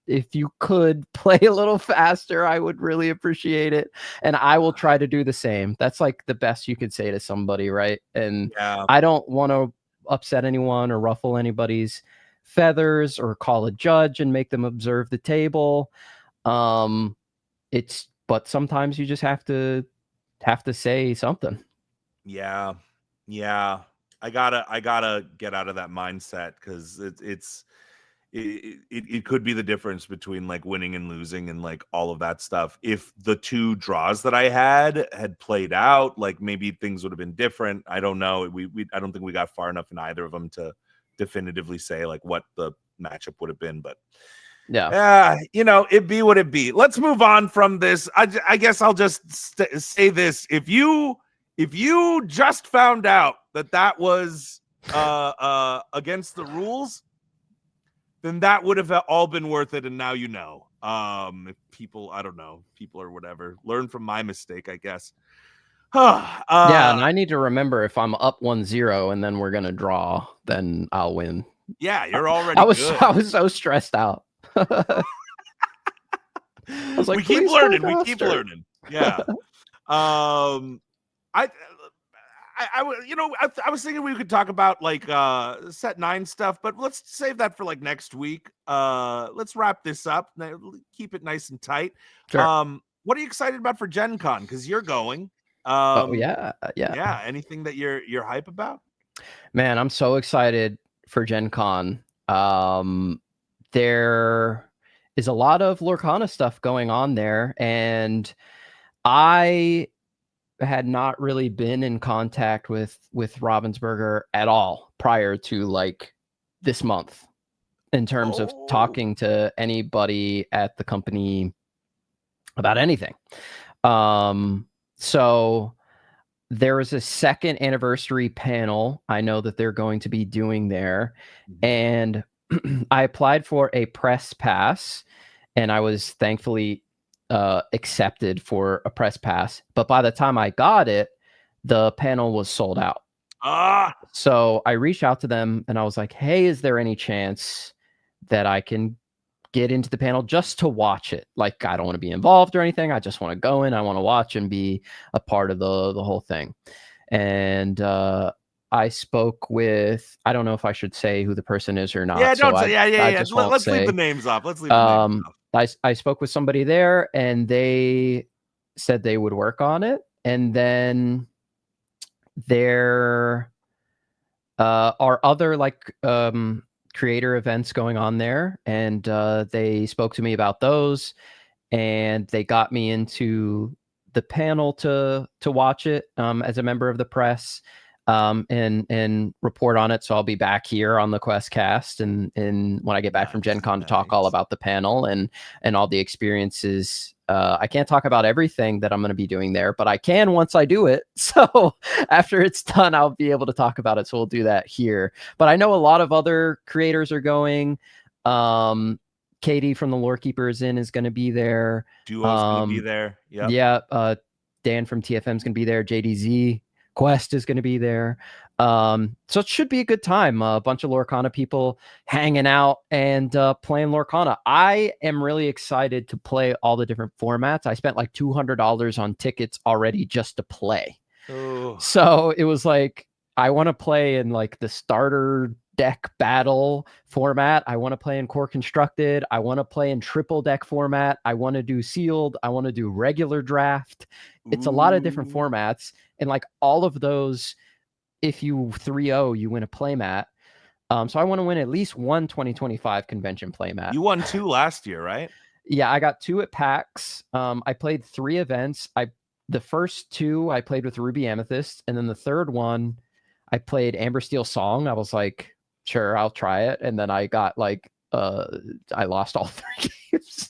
if you could play a little faster, I would really appreciate it. And I will try to do the same. That's like the best you could say to somebody, right? And I don't want to upset anyone or ruffle anybody's feathers or call a judge and make them observe the table. But sometimes you just have to say something. Yeah. I gotta get out of that mindset, because it could be the difference between like winning and losing and like all of that stuff. If the 2 draws that I had played out, like maybe things would have been different. I don't know. I don't think we got far enough in either of them to definitively say like what the matchup would have been. But it be what it be. Let's move on from this. I guess I'll just say this: if you just found out that was against the rules, then that would have all been worth it. And now you know. If people, I don't know, people or whatever, learn from my mistake, I guess. Yeah, and I need to remember, if I'm up 1-0 and then we're gonna draw, then I'll win. Yeah, you're already good. I was so stressed out. I was like, we keep learning. Yeah. I was thinking we could talk about like set 9 stuff, but let's save that for like next week. Let's wrap this up. Keep it nice and tight. Sure. What are you excited about for Gen Con? Because you're going. Yeah. Anything that you're hype about? Man, I'm so excited for Gen Con. There is a lot of Lorcana stuff going on there, and I had not really been in contact with Ravensburger at all prior to like this month in terms of talking to anybody at the company about anything. So there was a second anniversary panel I know that they're going to be doing there, and I applied for a press pass, and I was thankfully accepted for a press pass. But by the time I got it, the panel was sold out. So I reached out to them and I was like, hey, is there any chance that I can get into the panel just to watch it? Like, I don't want to be involved or anything. I just want to go in. I want to watch and be a part of the whole thing. And I spoke with, I don't know if I should say who the person is or not. Yeah, don't so say. Yeah. Let's leave the names off. I spoke with somebody there, and they said they would work on it. And then there are other like creator events going on there, and they spoke to me about those, and they got me into the panel to watch it as a member of the press, and report on it. So I'll be back here on the QuestCast and when I get back from Gen Con to talk all about the panel and all the experiences. I can't talk about everything that I'm going to be doing there, but I can once I do it. So after it's done, I'll be able to talk about it. So we'll do that here. But I know a lot of other creators are going. Katie from the Lore Keepers Inn is going to be there. Duo's going to be there. Yep. Yeah. Dan from TFM is going to be there. JDZ Quest is going to be there. So it should be a good time. A bunch of Lorcana people hanging out and playing Lorcana. I am really excited to play all the different formats. I spent like $200 on tickets already just to play. Ooh. So it was like, I want to play in like the starter deck battle format. I want to play in core constructed. I want to play in triple deck format. I want to do sealed. I want to do regular draft. It's a lot of different formats. And like all of those, if you 3-0, you win a playmat. So I want to win at least one 2025 convention playmat. You won 2 last year, right? Yeah, I got 2 at PAX. I played 3 events. The first 2 I played with Ruby Amethyst, and then the third one I played Amber Steel Song. I was like, sure, I'll try it. And then I got like, I lost all 3 games.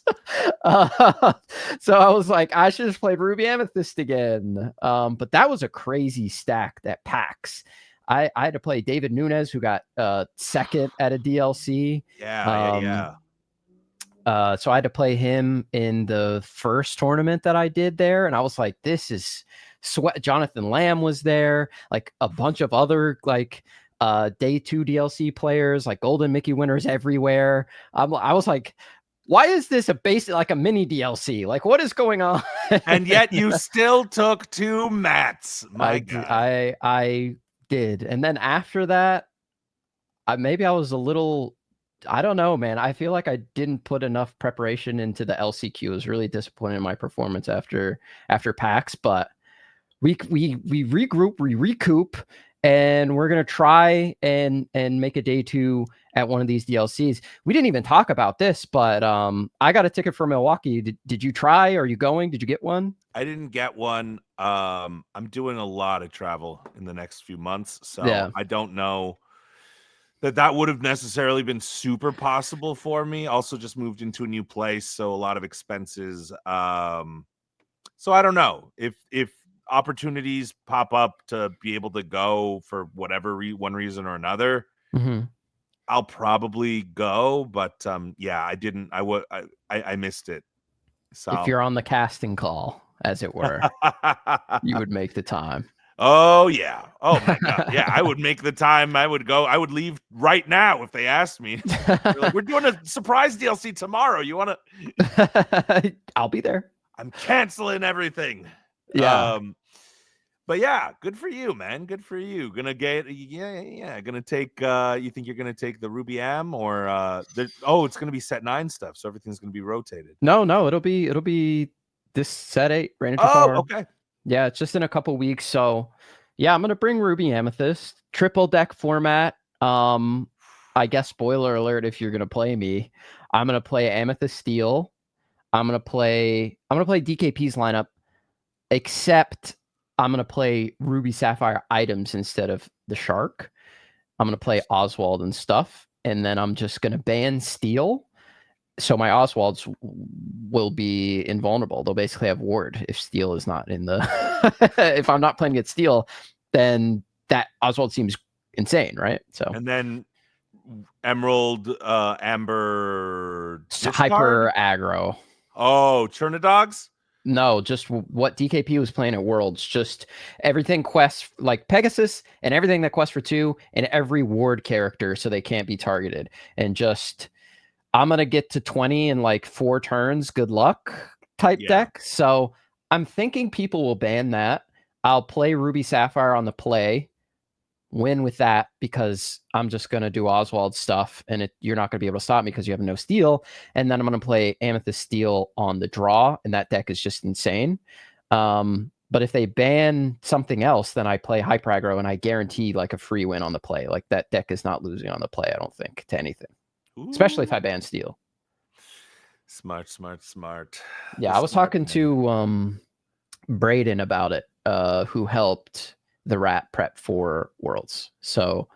So I was like, I should have played Ruby Amethyst again. But that was a crazy stack, that PAX. I had to play David Nunes, who got second at a DLC. Yeah. So I had to play him in the first tournament that I did there. And I was like, this is sweat. Jonathan Lamb was there, like a bunch of other like day 2 DLC players, like Golden Mickey winners everywhere. I was like, why is this like a mini DLC? Like, what is going on? And yet you still took 2 mats. My God. I did. And then after that, maybe I was a little, I don't know, man. I feel like I didn't put enough preparation into the LCQ. I was really disappointed in my performance after PAX, but we regroup, we recoup, and we're gonna try and make a day 2 at one of these DLCs. We didn't even talk about this, but I got a ticket for Milwaukee. Did you try? Are you going? Did you get one? I didn't get one. I'm doing a lot of travel in the next few months, so Yeah. I don't know that would have necessarily been super possible for me. Also just moved into a new place, so a lot of expenses. So I don't know if opportunities pop up to be able to go for whatever one reason or another. Mm-hmm. I'll probably go, but yeah, I missed it. So if you're on the casting call, as it were, you would make the time. Oh yeah. Oh my God. Yeah, I would make the time. I would go. I would leave right now if they asked me. Like, we're doing a surprise DLC tomorrow. You want to? I'll be there. I'm canceling everything. Yeah. But yeah, good for you, man. Good for you. Gonna take. You think you're gonna take the Ruby Am or it's gonna be set 9 stuff, so everything's gonna be rotated. No, it'll be this set 8 Rain and Jafar. Oh, okay. Yeah, it's just in a couple weeks. So yeah, I'm gonna bring Ruby Amethyst, triple deck format. I guess spoiler alert if you're gonna play me. I'm gonna play Amethyst Steel. I'm gonna play DKP's lineup, except I'm gonna play Ruby Sapphire items instead of the Shark. I'm gonna play Oswald and stuff, and then I'm just gonna ban Steel. So my Oswalds will be invulnerable. They'll basically have ward if steel is not in the. If I'm not playing at steel, then that Oswald seems insane, right? So and then Emerald, Amber, hyper aggro. Oh, Chernadogs? No, just what DKP was playing at Worlds. Just everything quests like Pegasus and everything that quests for 2 and every ward character so they can't be targeted. And just I'm gonna get to 20 in like 4 turns. Good luck type deck. So I'm thinking people will ban that. I'll play Ruby Sapphire on the play, win with that because I'm just gonna do Oswald stuff, and you're not gonna be able to stop me because you have no steel. And then I'm gonna play Amethyst Steel on the draw, and that deck is just insane. But if they ban something else, then I play Hyper Aggro, and I guarantee like a free win on the play. Like that deck is not losing on the play, I don't think, to anything. Ooh. Especially if I ban steel. Smart. Yeah, I was talking to Braden about it, who helped the rat prep for Worlds. So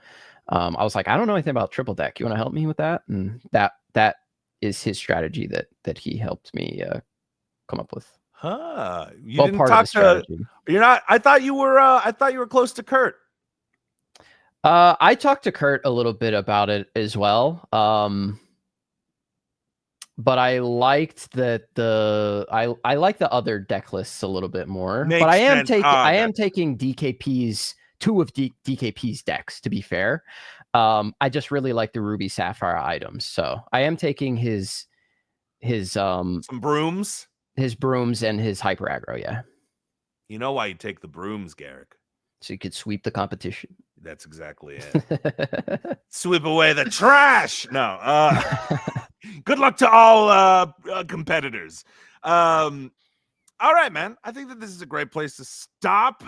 I was like, I don't know anything about triple deck. You want to help me with that? And that is his strategy that he helped me come up with. Huh? You didn't talk to. You're not. I thought you were close to Kurt. I talked to Kurt a little bit about it as well. But I liked that I like the other deck lists a little bit more. But I am taking DKP's 2 of DKP's decks, to be fair. I just really like the Ruby Sapphire items. So I am taking his some brooms. His brooms and his hyper aggro, yeah. You know why you take the brooms, Garrick? So you could sweep the competition. That's exactly it. Sweep away the trash. No. Good luck to all competitors. All right, man. I think that this is a great place to stop.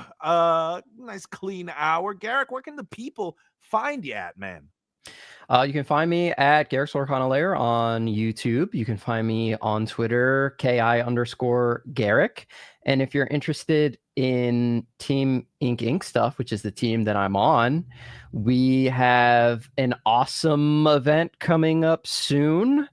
Nice clean hour. Garrick, where can the people find you at, man? You can find me at Garrick's Lorcana Lair on YouTube. You can find me on Twitter, KI_Garrick. And if you're interested in Team Inc. stuff, which is the team that I'm on, we have an awesome event coming up soon.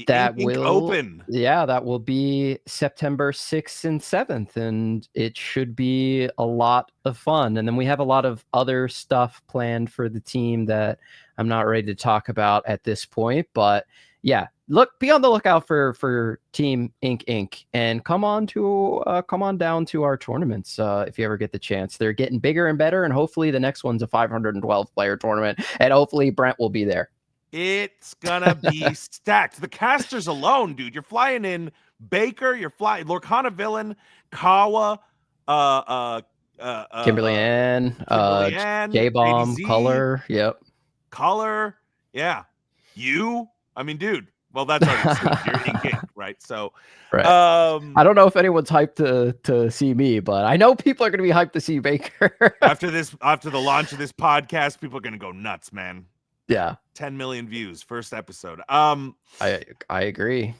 That will open. Yeah, that will be September 6th and 7th, and it should be a lot of fun. And then we have a lot of other stuff planned for the team that I'm not ready to talk about at this point. But yeah, be on the lookout for Team Inc. and come on down to our tournaments if you ever get the chance. They're getting bigger and better, and hopefully the next one's a 512 player tournament, and hopefully Brent will be there. It's gonna be stacked. The casters alone, dude. You're flying in Baker. You're flying Lorcana Villain, Kawa, Kimberly Ann, J-Bomb, Color. Yep. Color. Yeah. I mean, dude. Well, that's already you're in Ink, right? So, right. I don't know if anyone's hyped to see me, but I know people are going to be hyped to see Baker. after the launch of this podcast, people are going to go nuts, man. Yeah. 10 million views, first episode. I agree.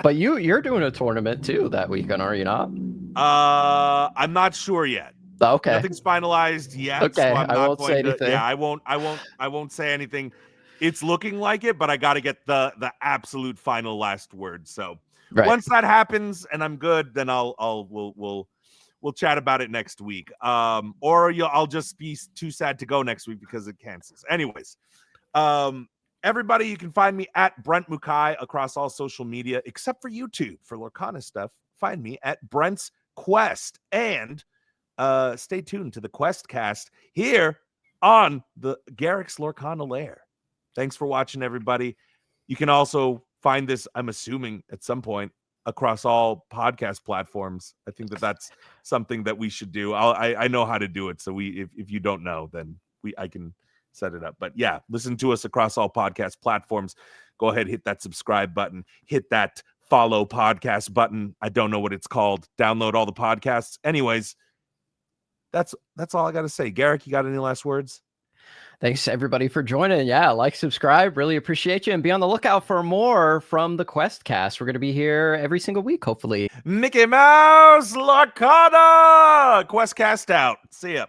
But you're doing a tournament too that weekend, are you not? I'm not sure yet. Okay. Nothing's finalized yet. Okay. So I won't say anything. Yeah, I won't say anything. It's looking like it, but I got to get the absolute final last word. So once that happens and I'm good, then we'll chat about it next week. Or I'll just be too sad to go next week because it cancels. Anyways, everybody, you can find me at Brent Mukai across all social media, except for YouTube. For Lorcana stuff, find me at Brent's Quest. And stay tuned to the Quest cast here on the Garrick's Lorcana Lair. Thanks for watching, everybody. You can also find this, I'm assuming, at some point across all podcast platforms. I think that's something that we should do. I know how to do it. So if you don't know, then I can set it up. But yeah, listen to us across all podcast platforms. Go ahead, hit that subscribe button, hit that follow podcast button. I don't know what it's called. Download all the podcasts. Anyways, that's all I got to say. Garrick, you got any last words? Thanks everybody for joining. Yeah, subscribe. Really appreciate you. And be on the lookout for more from the Quest cast. We're going to be here every single week, hopefully. Mickey Mouse Lorcana! Quest cast out. See ya.